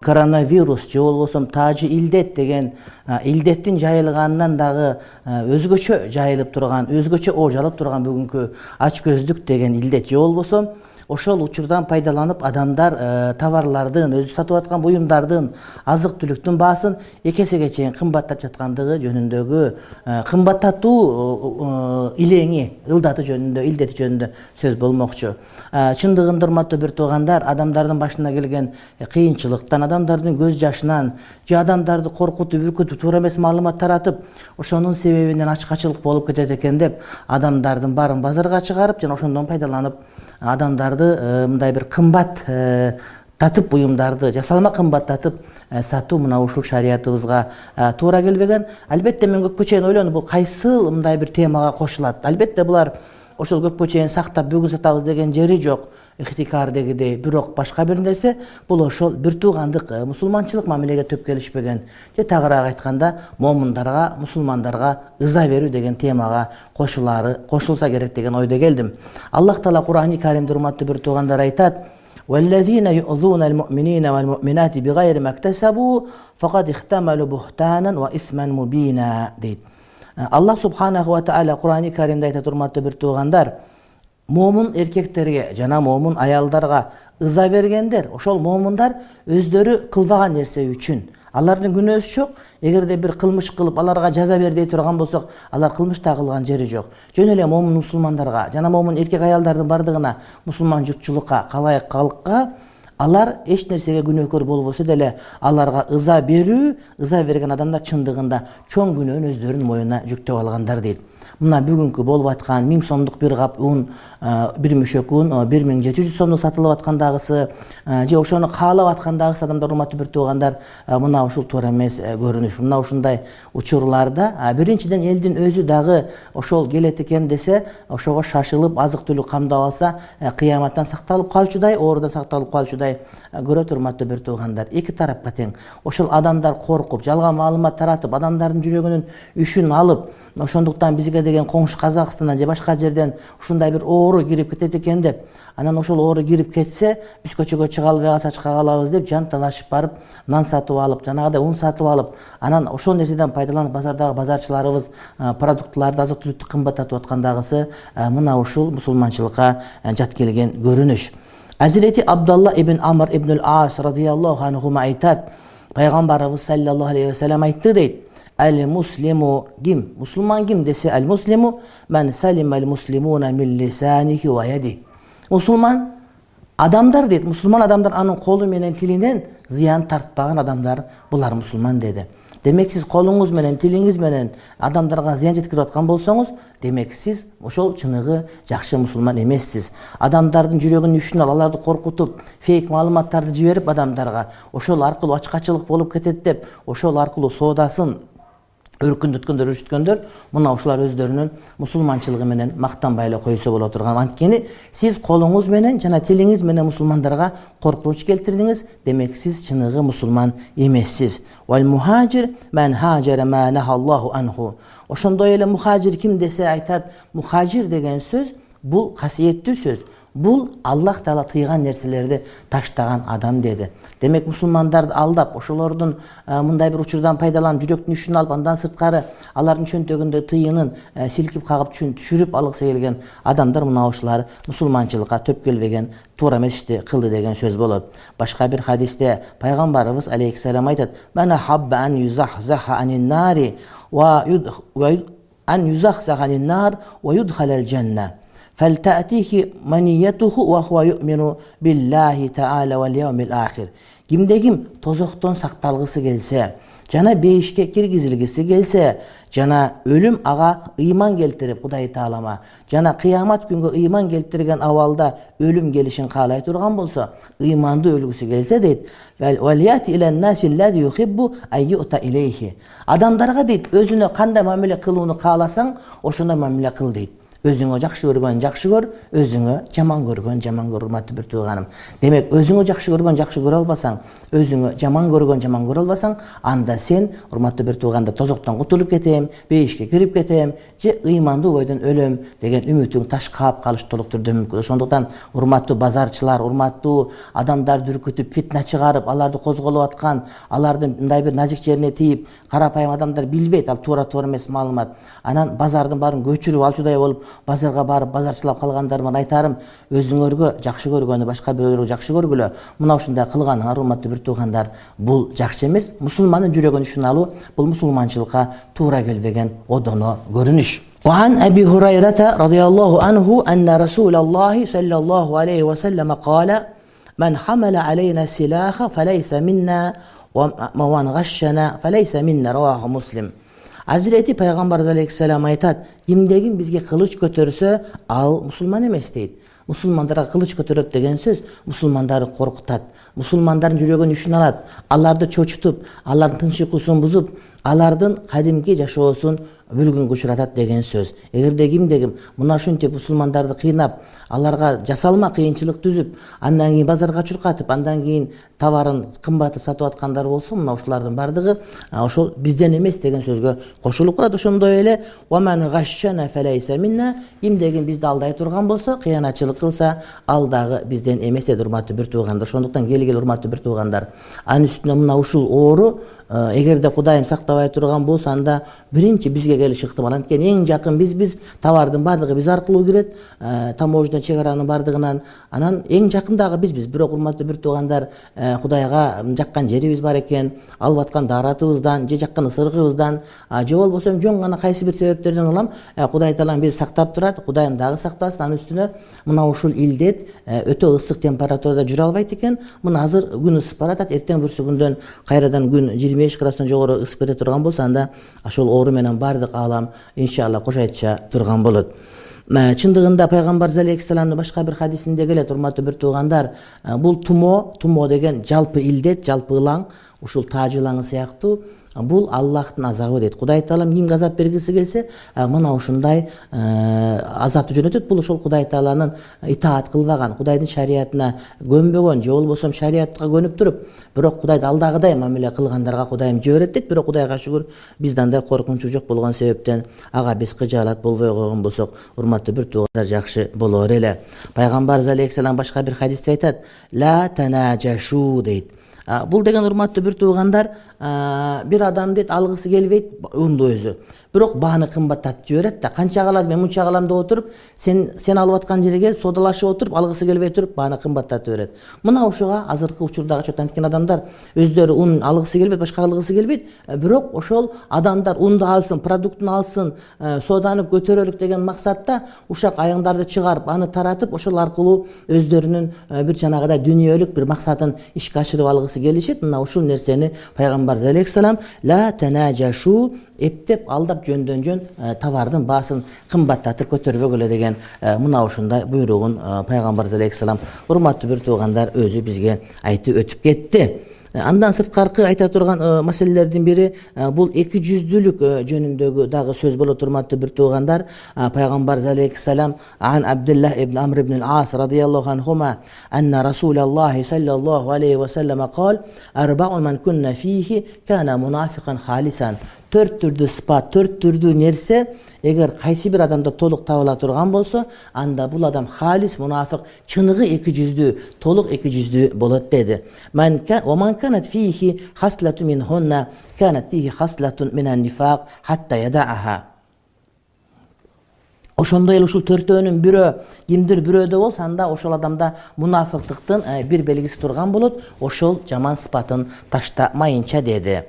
Koronavirus же болбосо тажы илдет деген илдеттин жайылганынан дагы өзгөчө жайылып турган, өзгөчө ож алып турган бүгүнкү ач көздүк деген илдет же болбосо ошол учурдан пайдаланып адамдар товарлардын, өзү сатып аткан буюмдардын, азык түлүктүн баасын эки эсеге чейин кымбаттап жаткандыгы жөнүндөгү кымбаттатуу илеңи, ылдаты жөнүндө, илдети жөнүндө сөз болмокчу. Чындыгында урматтуу бир туугандар, адамдардын башына келген кыйынчылыктан, адамдардын көз жашынан, же адамдарды коркутуп, үркүтүп, туура эмес маалымат таратып, ошонун себебинен ачкачылык болуп кетет экен деп, адамдардын баарын базарга чыгарып, жана ошондон пайдаланып, адамдарды мындай бир кымбат татып буюмдарды, жасалма кымбаттатып сатуу мына ушул шариятыбызга туура келбеген. Албетте мен көпкө чейин ойлондум, бул кайсыл мындай бир темага кошулат. Албетте булар ошол көпкө чейин сактап бүгүн сатабыз деген жери жок, ихтикар дегидей. Бирок башка бир нерсе, бул ошол бир туугандык мусулманчылык мамилеге төп келишпеген. Же тагыраак айтканда, момундарга, мусулмандарга ыза берүү деген темага кошулса керек деген ойдо келдим. Аллах Таала Кур'ани Каримде урматтуу бир туугандар айтат: "Валлазина ю'зуна ал-му'минина вал-му'минати бигайри мактасабу фaqad ихтамалу бухтанан ва исман мубина" дейт. Аллах Субханаху ва Таала Кур'ани Каримде айтат, урматтуу бир туугандар, момун эркектерге жана момун аялдарга ыза бергендер, ошол момундар өздөрү кылбаган нерсе үчүн. Алардын күнөөсү жок. Эгерде бир кылмыш кылып, аларга жаза бер дей турган болсок, алар кылмышта кылган жери жок. Жөн эле момун мусулмандарга жана момун эркек аялдардын бардыгына, мусулман журтчулукка, калайык калкка алар эч нерсеге күнөөкөр болбосо деле аларга ыза берүү, ыза берген адамдар чындыгында чоң күнөөнү өздөрүнүн моюна жүктөп алгандар дейт. Мына бүгүнкү болуп аткан 1000 сомдук бир кап un, бир мөшөк un 1700 сомдук сатылып аткандагысы, же ошону каалап аткандагысы адамдар, урматтуу бир туугандар, мына ушул туура эмес көрүнүш. Мына ушундай учурларда биринчиден элдин өзү дагы ошол келет экен десе, ошого шашылып азык түлүк камдап алса, кыяматтан сакталып калчудай, оорудан сакталып калчудай көрөт, урматтуу бир туугандар. Эки тарапка тең. Ошол адамдар коркуп, жалган маалымат таратып, адамдардын жүрөгүнүн үшүн алып, ошондуктан бизге деген коңшу Казакстандан же башка жерден ушундай бир оору кирип кетет экен деп, анан ошол оору кирип кетсе, биз көчөгө чыга албай калсак чыга калабыз деп жанталашып барып, нан сатып алып, жанагыдай un сатып алып, анан ошол нерседен пайдаланып базардагы базарчыларыбыз продуктларды, азык түлүктү кымбаттатып аткандагысы мына ушул мусулманчылыкка жат келген көрүнүш. Азирети Абдулла ибн Амр ибн ал-Ас радияллаху анхума айтат, пайгамбарыбыз саллаллаху алейхи ва саллям айтты дейт: "Ал-муслиму ким? Мусулман ким десе, ал-муслиму ман салима ал-муслимуна мин лисанихи ва яди." Мусулман адамдар дейт, мусулман адамдар анын колу менен тилинен зыян тартпаган адамдар, булар мусулман деди. Демек сиз колуңуз менен, тилиңиз менен адамдарга зыян жеткирип аткан болсоңуз, демек сиз ошол чыныгы жакшы мусулман эмессиз. Адамдардын жүрөгүнүн үшүн аларды коркутуп, фейк маалыматтарды жиберип адамдарга, ошол аркылуу ачкачылык болуп кетет деп, ошол аркылуу соодасын өркүндөткөндөр, үрчүткөндөр, мына ушулар өздөрүнүн мусулманчылыгы менен мактанбай эле койсо боло турган. Анткени сиз колуңуз менен жана тилиңиз менен мусулмандарга коркунуч келтирдиңиз, демек сиз чыныгы мусулман эмессиз. Вал мухажир ман хаджара ма нахаллаху анху. Ошондой эле мухажир ким десе айтат, мухажир деген сөз бул касиеттүү сөз. Бул Аллах Таала тыйган нерселерди таштаган адам деди. Демек мусулмандарды алдап, ошолордун мындай бир учурдан пайдаланып, жүрөктүн үшүн алып, андан сырткары алардын чөнтөгүндө тыйынын силкип кагып түшүрүп алгысы келген адамдар, мына ушулар мусулманчылыкка төп келбеген, туура эмес ишти кылды деген сөз болот. Башка бир хадисте пайгамбарыбыз алейхиссалам айтат: "Мана хабба ан юзахзаха анин нари ва юдхалал жанна. فَلْتَأْتِهِ مَنِيَّتُهُ وَهُوَ يُؤْمِنُ بِاللَّهِ تَعَالَى وَالْيَوْمِ الْآخِرِ." Кимде-ким тозоктон сакталгысы келсе, жана бейишке киргизилгиси келсе, жана өлүм ага ыйман келтирип, Кудай Таалама, жана кыямат күнгө ыйман келтирген абалда өлүм келишин каалай турган болсо, ыйманды өлгүсү келсе дейт, "Валияти илан наси аллази юхиббу айюта илейхи." Адамдарга дейт, өзүнө кандай мамиле кылууну кааласаң, ошондой мамиле кыл дейт. Özüңө жакшы көргөн жакшы көр, өзүңө жаман көргөн жаман көр, урматтуу бир тууганым. Демек, өзүңө жакшы көргөн жакшы көрө албасаң, өзүңө жаман көргөн жаман көрө албасаң, анда сен, урматтуу бир туугандар, тозоктон кутулуп кетем, бейишке кирип кетем, же ыймандуу бойдон өлөм деген үмүтүң ташкап калыш толук түрдө мүмкүн. Ошондуктан урматтуу базарчылар, урматтуу адамдарды үркүтүп, фитна чыгарып, аларды козголоп аткан, алардын мындай бир назик жерине тийип, карапайым адамдар билбейт, ал туура эмес маалымат. Анан базардын баарын көчүрүп алчудай болуп, базарга барып базарчылап калгандарыма айтарым, өзүңөргө жакшы көргөнү башка бирөөлөргө жакшы көргүлө. Мына ушундай кылганыңар, урматтуу бир туугандар, бул жакшы эмес. Мусулмандын жүрөгүн ишин алуу бул мусулманчылыкка туура келбеген одоно көрүнүш. وعن أبي هريرة رضي الله عنه أن رسول الله صلى الله عليه وسلم قال من حمل علينا السلاح فليس منا ومن غشنا فليس منا رواه مسلم. Hazreti Peygamber aleyhisselam aytat, kimdegin bizge kılıç götürse al musulman emes deyit. Musulmandara kılıç götürөт деген сөз musulmandарды korkutat, musulmandardын жүрөгүн ишин алат, аларды чочутуп, алардын тынч уйкусун бузуп, алардын кадимки жашоосун бүлгүнгө учуратат деген сөз. Эгерде кимдегим мына ушинтип мусулмандарды кыйнап, аларга жасалма кыйынчылык түзүп, андан кийин базарга чуркатып, андан кийин товарын кымбатты сатып аткандар болсо, мына ушулардын бардыгы ошол бизден эмес деген сөзгө кошулуп калат. Ошондой эле وَمَنْ غَشَّنَا فَلَيْسَ مِنَّا, кимдегин бизди алдай турган болсо, кыянатчылык кылса, ал дагы бизден эмес дейт, урматтуу бир туугандар. Ошондуктан келгил, урматтуу бир туугандар, анын үстүнө мына ушул оору эгерде Кудайым сактабай турган болсо, анда биринчи бизге келиш ыктымал. Анткени эң жакын биз товардын бардыгы биз аркылуу кирет, таможня чегаранын бардыгынан, анан эң жакын дагы бизбиз. Бирок урматтуу бир туугандар, Кудайга жаккан жерибиз бар экен, алып аткан дааратыбыздан, же жаккан ысырыгыбыздан, же болбосо жөн гана кайсы бир себептерден улам Кудай Таалам бизди сактап турат, Кудайым дагы сактасын. Анын үстүнө мына ушул илдет өтө ысык температурада жүрө албайт экен. Мына азыр күн ысып баратат, эртең бүрсүгүндөн кайрадан күн 25 градустан жогору ысып кете турган болсо, анда ошол оору менен бардык аалам иншалла кошайтча турган болот. Чындыгында Пайгамбар алейхиссаламдын башка бир хадисинде келет, урматтуу бир туугандар, бул тумо деген жалпы илдет, жалпы ылаң, ушул тааж ылаңы сыяктуу, бул Аллахтын азабы дейт. Кудай Таалам кимге азап бергиси келсе, мына ушундай азапты жөнөтөт. Бул ошол Кудай Тааланын итаат кылбаган, Кудайдын шариятына көнбөгөн, же болбосо шариятка көнүп туруп, бирок Кудайды алдагыдай мамиле кылгандарга Кудайым жиберет дейт. Бирок Кудайга шүгүр, биз андай коркунучу жок болгон себептен ага биз кыжаалат болбой койгон болсок, урматтуу бир туугандар, жакшы болор эле. Пайгамбар алейхиссалам башка бир хадисте айтат, ла танаджашу дейт. Бул деген, урматтуу бир туугандар, бир адам дейт алгысы келбейт унду өзү. Бирок бааны кымбаттатып жиберет да, канча калат, мен мынча калам деп отуруп, сен алып аткан жерге содалашып отуруп, алгысы келбей туруп, бааны кымбаттатып берет. Мына ушуга азыркы учурдагы чотан эткен адамдар өздөрү ун алгысы келбейт, башка алгысы келбейт, бирок ошол адамдар унду алсын, продуктун алсын, соданы көтөрөлүк деген максатта ушак айыңдарды чыгарып, аны таратып, ошол аркылуу өздөрүнүн бир жанагыдай дүйнөлүк бир максатын ишке ашырып алгысы келишет. Мына ушул нерсени Пайгамбар алейхиссалам ла танаджашу, эптеп алдап жөндөн товардын баасын кымбаттатып көтөрбөгүлө деген мына ушундай буйругун Пайгамбар алейхиссалам, урматтуу бир туугандар, өзү бизге айтып өтүп кетти. Андан сырткаркы айта турган маселелердин бири бул эки жүздүүлүк жөнүндөгү дагы сөз болот, урматтуу бир туугандар. Пайгамбар алейхиссалам ан Абдуллах ибн Амр ибн ал-Ас радияллаху анхума анна Расулаллахи саллаллаху алейхи ва саллам кал арбаун ман кунна фихи кана мунафикан халисан. Төрт түрдүү сыпат, төрт түрдүү нерсе эгер кайсы бир адамда толук табыла турган болсо, анда бул адам халис мунафик, чыныгы эки жүздүү, толук эки жүздүү болот деди. Ман канат фихи хаслату минхунна канат фихи хаслатун минан нифак хатта ядааха. Ошондой эле ушул төртөөнүн бирөө, кимдир бирөөдө болсо, анда ошол адамда мунафиктыктын бир белгиси турган болот, ошол жаман сыпатын таштамайынча деди.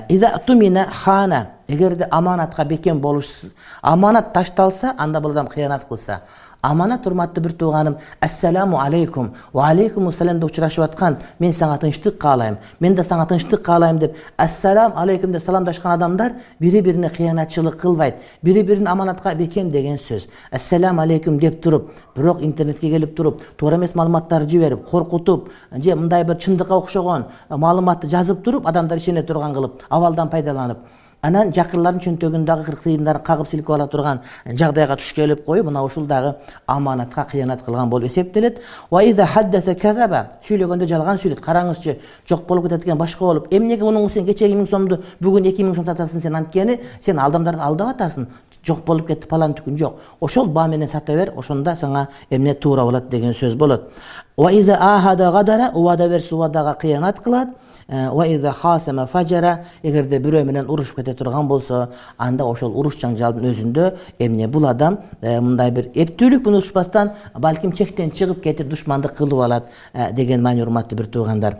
Иза тумина хана, эгерде аманатка бекем болуш, аманат ташталса, анда бул адам кыянат кылса. Аманат, урматтуу бир тууганым, ассаламу алейкум ва алейкумуссалам деп учурашып аткан, мен сага тынчтык каалайм, мен да сага тынчтык каалайм деп ассалам алейкум деп саламдашкан адамдар бири-бирине кыянатчылык кылбайт, бири-бирин аманатка бекем деген сөз. Ассаламу алейкум деп туруп, бирок интернетке келип туруп, туура эмес маалыматтарды жиберип, коркутуп, же мындай бир чындыкка окшогон маалыматты жазып туруп, адамдар ишене турган кылып, абалдан пайдаланып, Анан жакынларын чөнтөгүндөгү кыйымдарын кагып силкип ала турган жагдайга туш келип коюп, мына ушул дагы аманатка кыянат кылган болуп эсептелет. Ва иза хаддаса казаба, сүйлөгөндө жалган сүйлөт. Караңызчы, жок болуп кетет экен, башка болуп. Эмнеге унун сен кечеги 1000 сомду бүгүн 2000 сом сатасың сен анткени, сен адамдарды алдап атасың. Жок болуп кетти палан түкүн жок. Ошол баа менен сата бер, ошондо сага эмне туура болот деген сөз болот. Ва иза ахада гадара, убада берсе убадага кыянат кылат. Ва иза хасама фажара, эгерде бирөө менен урушуп кете турган болсо, анда ошол уруш жаңжалдын өзүндө эмне бул адам мындай бир эптүүлүк менен урушпастан балким чектен чыгып кетип душмандык кылып алат деген маани, урматтуу бир туугандар.